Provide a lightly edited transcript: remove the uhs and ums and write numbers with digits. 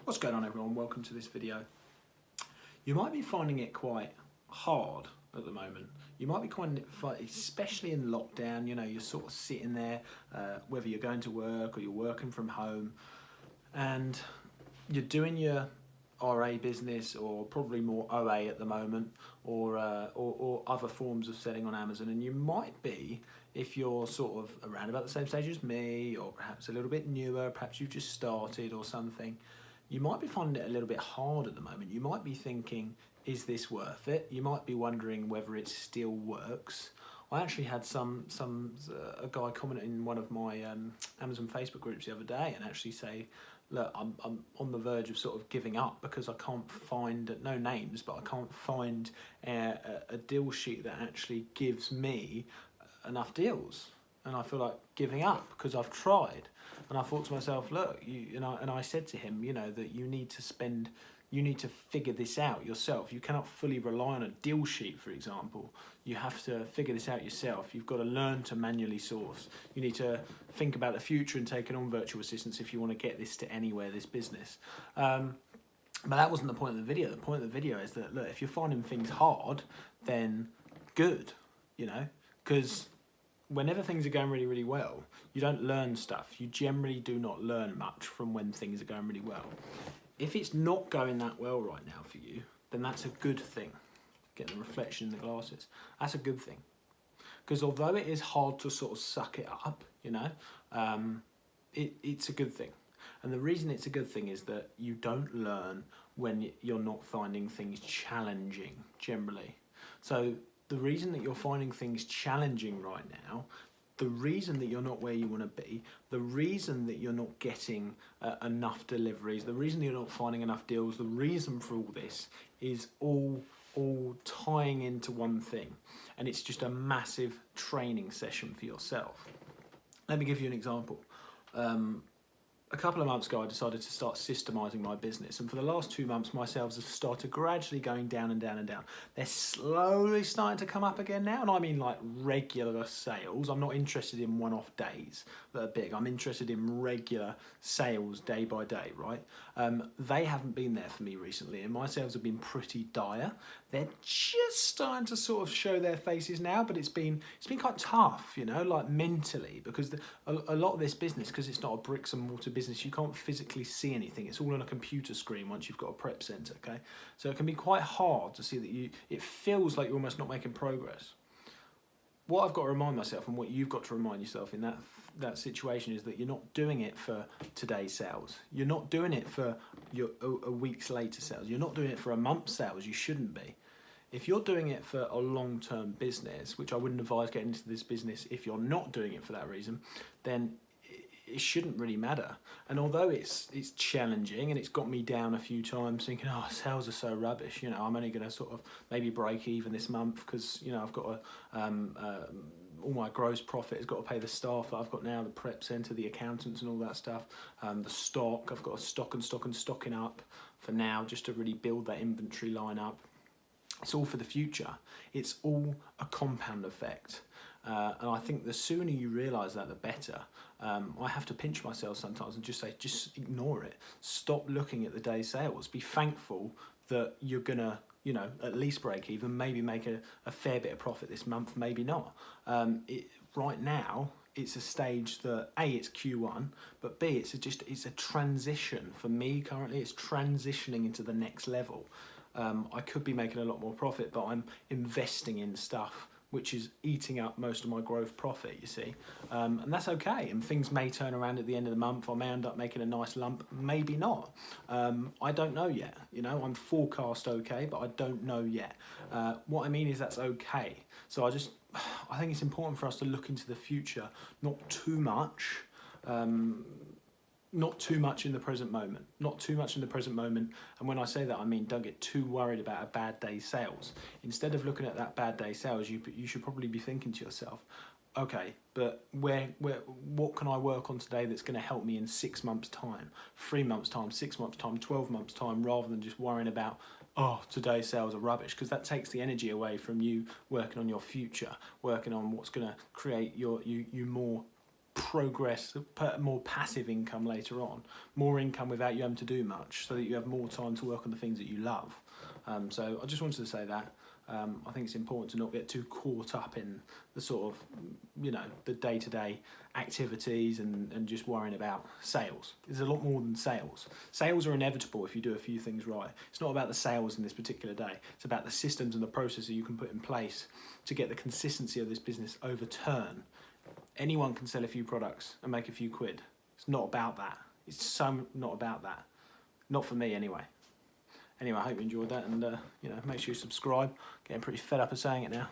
What's going on, everyone? Welcome to this video. You might be finding it quite hard at the moment. You might be finding it, especially in lockdown, you're sort of sitting there, whether you're going to work or you're working from home, and you're doing your RA business, or probably more OA at the moment, or other forms of selling on Amazon. And you might be, if you're sort of around about the same stage as me, or perhaps a little bit newer, perhaps you've just started or something, you might be finding it a little bit hard at the moment. You might be thinking, is this worth it? You might be wondering whether it still works. I actually had a guy comment in one of my Amazon Facebook groups the other day and actually say, look, I'm on the verge of sort of giving up because I can't find, no names, but I can't find a deal sheet that actually gives me enough deals. And I feel like giving up because I've tried. And I thought to myself, look, and I said to him, that you need to figure this out yourself. You cannot fully rely on a deal sheet, for example. You have to figure this out yourself. You've got to learn to manually source. You need to think about the future and take on virtual assistants if you want to get this to anywhere, this business. But that wasn't the point of the video. The point of the video is that, look, if you're finding things hard, then good, because whenever things are going really, really well, you don't learn stuff. You generally do not learn much from when things are going really well. If it's not going that well right now for you, then that's a good thing. Getting the reflection in the glasses. That's a good thing. Because although it is hard to sort of suck it up, it's a good thing. And the reason it's a good thing is that you don't learn when you're not finding things challenging, generally. So the reason that you're finding things challenging right now, the reason that you're not where you want to be, the reason that you're not getting enough deliveries, the reason you're not finding enough deals, the reason for all this is all tying into one thing. And it's just a massive training session for yourself. Let me give you an example. A couple of months ago, I decided to start systemizing my business. And for the last 2 months, my sales have started gradually going down and down and down. They're slowly starting to come up again now. And I mean like regular sales. I'm not interested in one-off days that are big. I'm interested in regular sales day by day, right? They haven't been there for me recently. And my sales have been pretty dire. They're just starting to sort of show their faces now, but it's been quite tough, like mentally, because a lot of this business, because it's not a bricks and mortar business, you can't physically see anything. It's all on a computer screen once you've got a prep center, okay? So it can be quite hard to see that it feels like you're almost not making progress. What I've got to remind myself, and what you've got to remind yourself in that situation, is that you're not doing it for today's sales. You're not doing it for a week's later sales. You're not doing it for a month's sales. You shouldn't be. If you're doing it for a long-term business, which I wouldn't advise getting into this business if you're not doing it for that reason, then it shouldn't really matter. And although it's challenging and it's got me down a few times thinking, oh, sales are so rubbish, I'm only going to sort of maybe break even this month because, I've got all my gross profit has got to pay the staff that I've got now, the prep centre, the accountants and all that stuff, the stock, I've got to stocking up for now just to really build that inventory line up. It's all for the future. It's all a compound effect. And I think the sooner you realise that, the better. I have to pinch myself sometimes and just say, just ignore it. Stop looking at the day's sales. Be thankful that you're going to, at least break even, maybe make a fair bit of profit this month, maybe not. Right now, it's a stage that, A, it's Q1, but B, it's a transition. For me currently, it's transitioning into the next level. I could be making a lot more profit, but I'm investing in stuff which is eating up most of my growth profit, you see. And that's okay. And things may turn around at the end of the month. I may end up making a nice lump, maybe not. I don't know yet. I'm forecast okay, but I don't know yet. What I mean is that's okay. So I think it's important for us to look into the future, not too much. Not too much in the present moment. Not too much in the present moment. And when I say that, I mean don't get too worried about a bad day's sales. Instead of looking at that bad day's sales, you should probably be thinking to yourself, okay, but what can I work on today that's going to help me in 6 months' time, 3 months' time, 6 months' time, 12 months' time, rather than just worrying about, oh, today's sales are rubbish, because that takes the energy away from you working on your future, working on what's going to create you more progress, more passive income later on, more income without you having to do much, so that you have more time to work on the things that you love. So I just wanted to say that. I think it's important to not get too caught up in the sort of, the day-to-day activities and just worrying about sales. There's a lot more than sales. Sales are inevitable if you do a few things right. It's not about the sales in this particular day. It's about the systems and the processes you can put in place to get the consistency of this business overturn. Anyone can sell a few products and make a few quid. It's not about that. It's so not about that. Not for me anyway. Anyway, I hope you enjoyed that, and make sure you subscribe. Getting pretty fed up of saying it now.